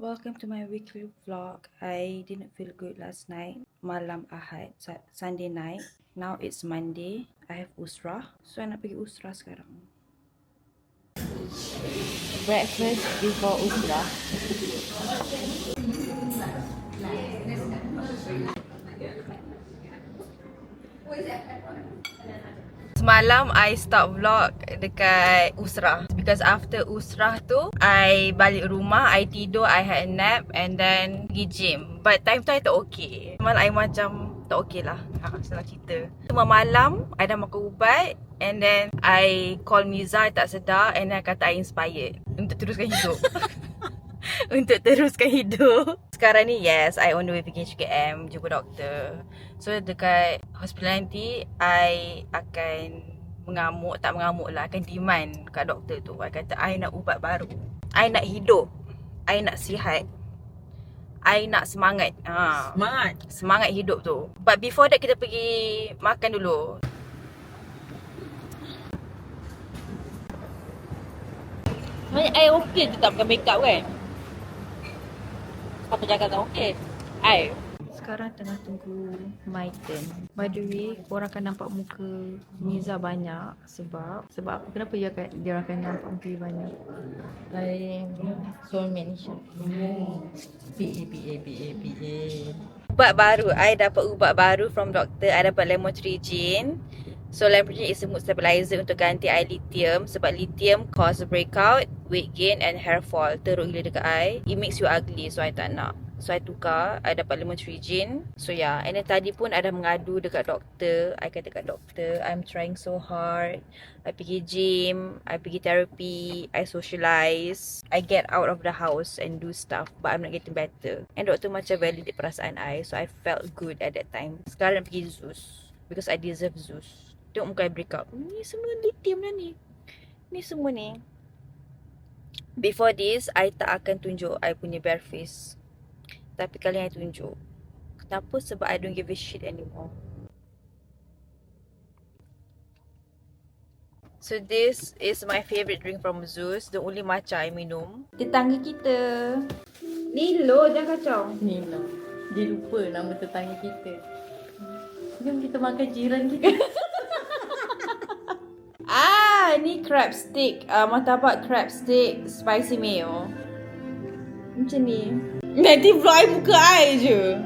Welcome to my weekly vlog. I didn't feel good last night. Malam Ahad, Sunday night. Now it's Monday. I have usrah. So I nak pergi usrah sekarang. Breakfast before usrah. Semalam I start vlog dekat usrah because after usrah tu I balik rumah, I tidur, I had a nap and then pergi gym. But time tu I tak okay. Malam I macam tak okay lah. Senang cerita. Cuma malam I dah makan ubat and then I call Miza, I tak sedar and then I kata I inspired untuk teruskan hidup. Untuk teruskan hidup. Sekarang ni yes, I on the way pergi HKM jumpa doktor. So dekat hospital nanti I akan mengamuk, tak mengamuk lah, akan demand kat doktor tu. I kata I nak ubat baru, I nak hidup, I nak sihat, I nak semangat. Semangat hidup tu. But before that kita pergi makan dulu. I okey je tak pakai makeup kan? Apa cakap tak okey? Sekarang tengah tunggu my turn. By the way, korang akan nampak muka Miza banyak sebab apa? Kenapa dia akan nampak muka dia banyak? Soulmate Ubat baru. I dapat ubat baru from doktor. I dapat Lamotrigine. So Lamotrigine is a mood stabilizer untuk ganti I lithium. Sebab lithium cause breakout, weight gain and hair fall. Teruk gila dekat I. It makes you ugly, so I tak nak. So I tukar, I dapat Lamotrigine. So yeah, and then tadi pun I dah mengadu dekat doktor. I kata kat doktor, I'm trying so hard. I pergi gym, I pergi therapy, I socialize, I get out of the house and do stuff, but I'm not getting better. And doktor macam validate perasaan I, so I felt good at that time. Sekarang nak pergi Zeus because I deserve Zeus. Tengok muka I break up. Ni semua lithium dah ni. Ni semua ni. Before this, I tak akan tunjuk I punya bare face. Tapi kali ni I tunjuk. Kenapa? Sebab I don't give a shit anymore. So this is my favourite drink from Zeus. The only matcha I minum. Tetangga kita. Nilo, jangan kacau. Nilo. Dia lupa nama tetangga kita. Jom kita makan jiran kita. Ni crab stick. Martabak crab stick spicy mayo. Macam ni. Nanti vlog I muka I je.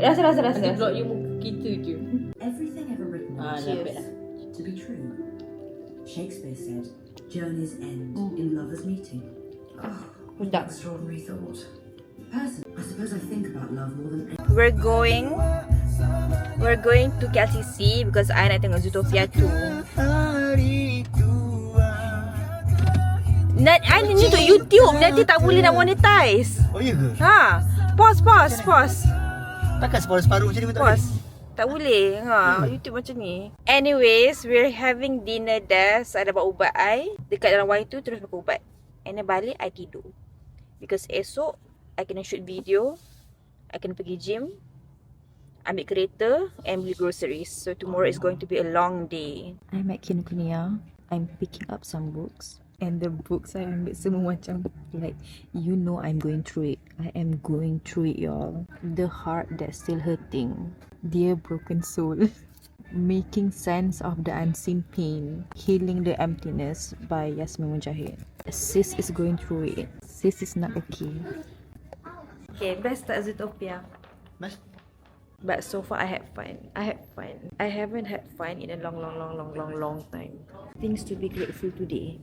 Rasa. Nanti vlog you muka kita je. Everything ever written Cheers. to be true. Shakespeare said, "Journeys end in lovers meeting." Sedap. Extraordinary thought. Personally, I suppose I think about love more than anything. We're going to KLCC because I nak tengok Zootopia 2. I ni untuk YouTube, nanti tak boleh nak monetize. Oh iya ke? Pause. Takkan separuh-separuh macam ni pun tak boleh? Pause. Tak boleh. YouTube macam ni. Anyways, we're having dinner there. So, I dapat ubat I dekat dalam Y2 terus makan ubat. And then balik I tidur. Because esok I kena shoot video, I kena pergi gym, ambil kereta and beli groceries. So tomorrow is going to be a long day. I'm at Kinokuniya. I'm picking up some books. And the books I ambil semua macam like, you know I'm going through it. I am going through it, y'all. The heart that's still hurting. Dear broken soul. Making sense of the unseen pain. Healing the emptiness by Yasmin Mujahid. Sis is going through it. Sis is not okay. Okay, best tak Zootopia? Mas, But so far I had fun. I haven't had fun in a long time. Things to be grateful today.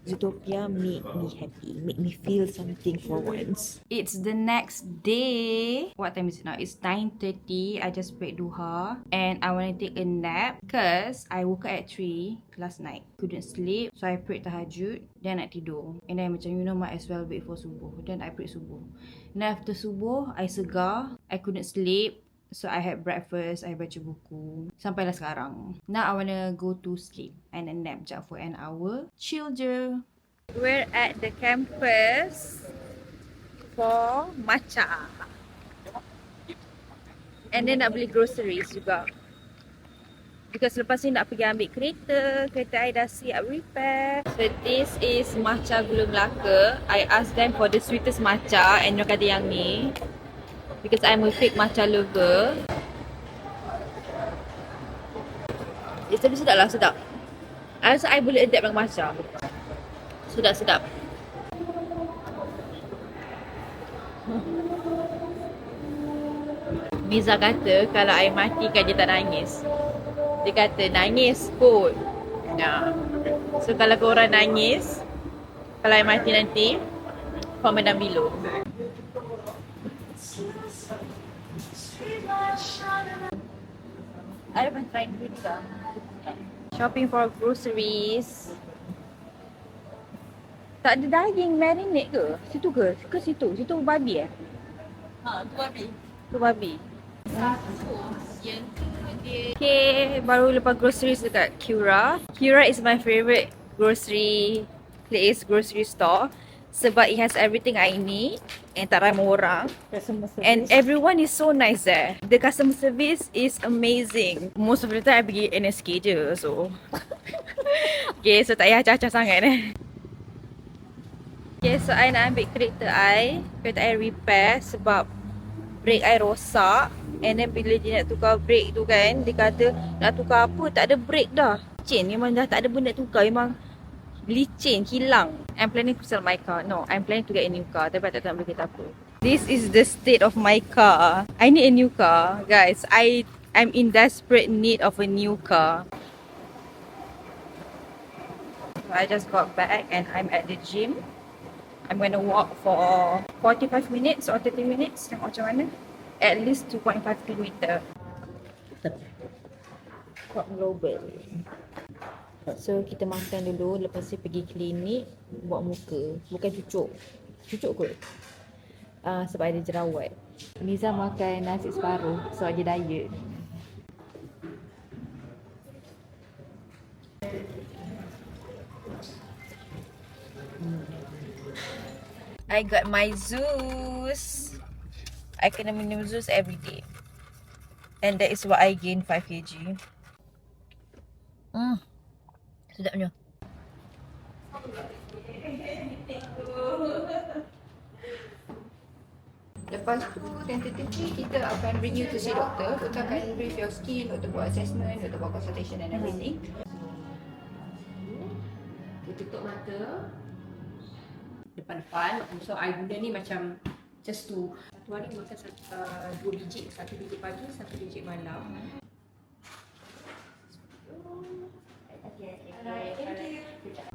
Zootopia made me happy, made me feel something for once. It's the next day. What time is it now? It's 9:30. I just prayed duha and I want to take a nap because I woke up at 3 last night. Couldn't sleep, so I prayed tahajud. Then nak tidur. And then macam, you know, might as well wait for subuh. Then I prayed subuh. Then after subuh, I segar. I couldn't sleep. So I had breakfast, I baca buku. Sampailah sekarang. Now I wanna go to sleep and then nap jap for an hour. Chill je. We're at the campus for matcha. And then nak beli groceries juga. Because lepas ni nak pergi ambil kereta. Kereta I dah siap repair. So this is matcha gula Melaka. I asked them for the sweetest matcha and mereka kata yang ni. Because I'm a fake matcha lover. Tapi sedap lah, sedap. I rasa I boleh adapt dengan matcha. Sedap-sedap. Miza kata kalau I mati kan dia tak nangis. Dia kata nangis kot. Nah. So kalau korang nangis, kalau I mati nanti, comment down below. I haven't tried pizza. Shopping for groceries. Tak ada daging marinate ke? Situ ke? Ke situ? Situ babi Tu babi. Tu babi. Okay, baru lepas groceries dekat Cura. Cura is my favourite grocery place, grocery store. Sebab it has everything I need and tak ramai orang. And everyone is so nice there. The customer service is amazing. Most of the time I pergi NSK je, so okay, so tak payah acah-acah sangat Okay, so I nak ambil kereta I. Kereta I repair sebab brake I rosak. And then bila dia nak tukar brake tu kan, dia kata nak tukar apa, tak ada brake dah. Licin, memang dah tak ada benda nak tukar, memang licin, hilang. I'm planning to sell my car. No, I'm planning to get a new car. Tapi tak tahu nak beli kereta apa. This is the state of my car. I need a new car. Guys, I'm in desperate need of a new car. So I just got back and I'm at the gym. I'm gonna walk for 45 minutes or 30 minutes. Tengok macam mana. At least 2.5 km. Crop Global. So kita makan dulu, lepas tu pergi klinik buat muka. Bukan cucuk. Cucuk kot? Sebab ada jerawat. Liza makan nasi separuh sebab dia diet. I got my Zeus. I kena minum Zeus every day. And that is why I gained 5 kg. Sedapnya. Lepas tu, tentatively kita akan bring you to see doktor. Doktor akan brief your skin, doktor buat assessment, doktor buat consultation and everything. Kita tutup mata. Depan-depan. So, I guna ni macam just to satu hari makan 2 biji. 1 biji pagi, 1 biji malam.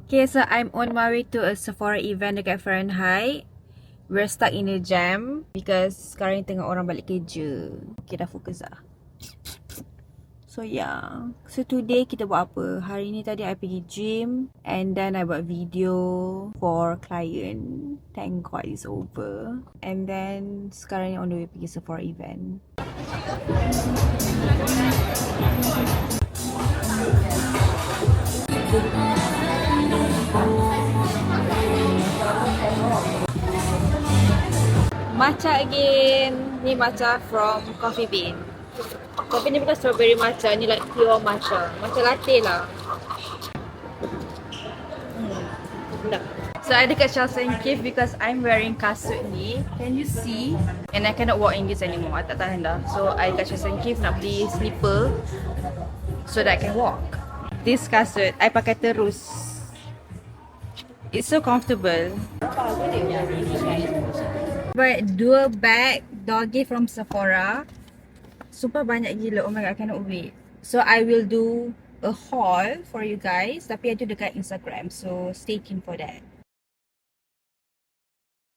Okay, so I'm on my way to a Sephora event dekat Fahrenheit. We're stuck in a jam because sekarang ni tengah orang balik kerja. Okay, dah fokus dah. So yeah. So today kita buat apa? Hari ni tadi I pergi gym and then I buat video for client. Thank God it's over. And then sekarang ni on the way pergi Sephora event. Matcha again. Ni matcha from Coffee Bean. Tapi ni bukan strawberry matcha, ni like pure matcha. Matcha latte lah. Sedap. So I dekat Charles & Keith because I'm wearing kasut ni. Can you see? And I cannot walk in this anymore. I tak tahan dah. So I dekat Charles & Keith nak beli slipper so that I can walk. This kasut I pakai terus. It's so comfortable. But 2 bag doggy from Sephora. Super banyak gila. Oh my god, I cannot wait. So I will do a haul for you guys. Tapi ada dekat Instagram. So stay tuned for that.